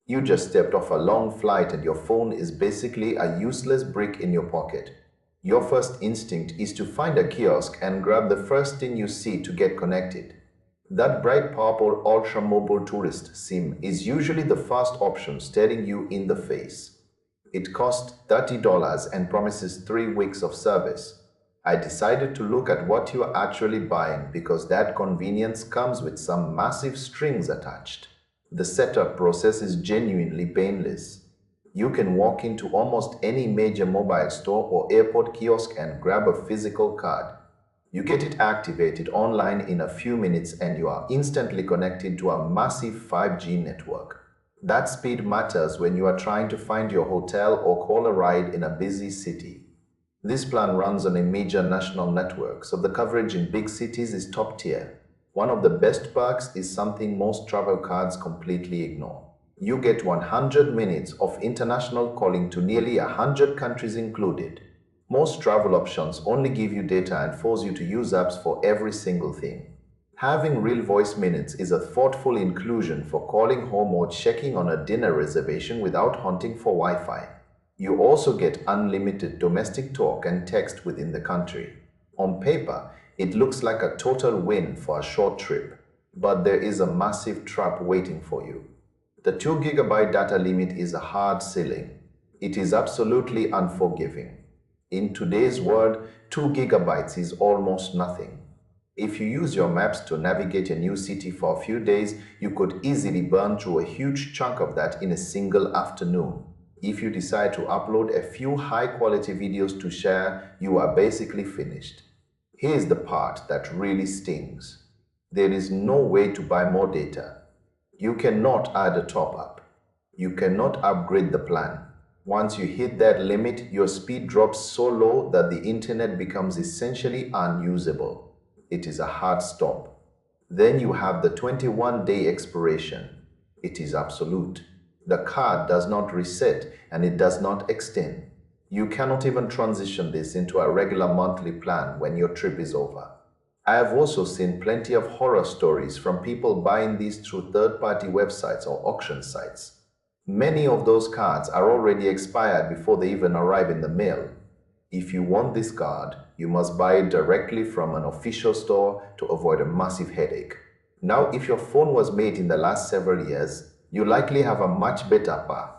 You just stepped off a long flight and your phone is basically a useless brick in your pocket. Your first instinct is to find a kiosk and grab the first thing you see to get connected. That bright purple ultra mobile tourist SIM is usually the first option staring you in the face. It costs $30 and promises 3 weeks of service. I decided to look at what you are actually buying because that convenience comes with some massive strings attached. The setup process is genuinely painless. You can walk into almost any major mobile store or airport kiosk and grab a physical card. You get it activated online in a few minutes and you are instantly connected to a massive 5G network. That speed matters when you are trying to find your hotel or call a ride in a busy city. This plan runs on a major national network, so the coverage in big cities is top tier. One of the best perks is something most travel cards completely ignore. You get 100 minutes of international calling to nearly 100 countries included. Most travel options only give you data and force you to use apps for every single thing. Having real voice minutes is a thoughtful inclusion for calling home or checking on a dinner reservation without hunting for Wi-Fi. You also get unlimited domestic talk and text within the country. On paper, it looks like a total win for a short trip, but there is a massive trap waiting for you. The 2 GB data limit is a hard ceiling. It is absolutely unforgiving. In today's world, 2 GB is almost nothing. If you use your maps to navigate a new city for a few days, you could easily burn through a huge chunk of that in a single afternoon. If you decide to upload a few high-quality videos to share, you are basically finished. Here's the part that really stings. There is no way to buy more data. You cannot add a top-up. You cannot upgrade the plan. Once you hit that limit, your speed drops so low that the internet becomes essentially unusable. It is a hard stop. Then you have the 21-day expiration. It is absolute. The card does not reset and it does not extend. You cannot even transition this into a regular monthly plan when your trip is over. I have also seen plenty of horror stories from people buying these through third-party websites or auction sites. Many of those cards are already expired before they even arrive in the mail. If you want this card, you must buy it directly from an official store to avoid a massive headache. Now, if your phone was made in the last several years, you likely have a much better path.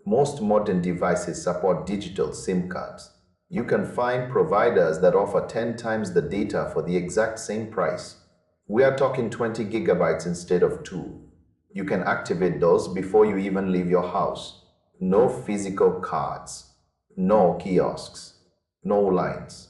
Most modern devices support digital SIM cards. You can find providers that offer 10 times the data for the exact same price. We are talking 20 GB instead of 2. You can activate those before you even leave your house. No physical cards, no kiosks, no lines.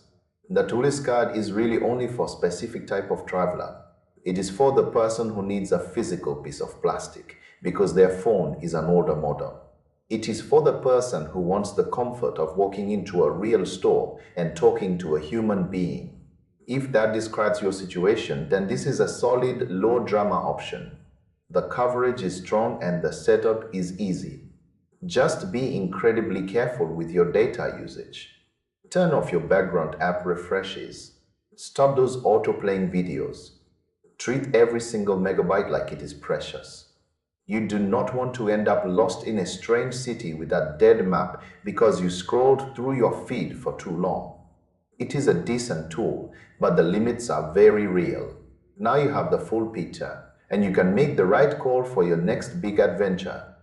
The tourist card is really only for a specific type of traveler. It is for the person who needs a physical piece of plastic because their phone is an older model. It is for the person who wants the comfort of walking into a real store and talking to a human being. If that describes your situation, then this is a solid, low-drama option. The coverage is strong and the setup is easy. Just be incredibly careful with your data usage. Turn off your background app refreshes. Stop those auto-playing videos. Treat every single megabyte like it is precious. You do not want to end up lost in a strange city with a dead map because you scrolled through your feed for too long. It is a decent tool, but the limits are very real. Now you have the full picture, and you can make the right call for your next big adventure.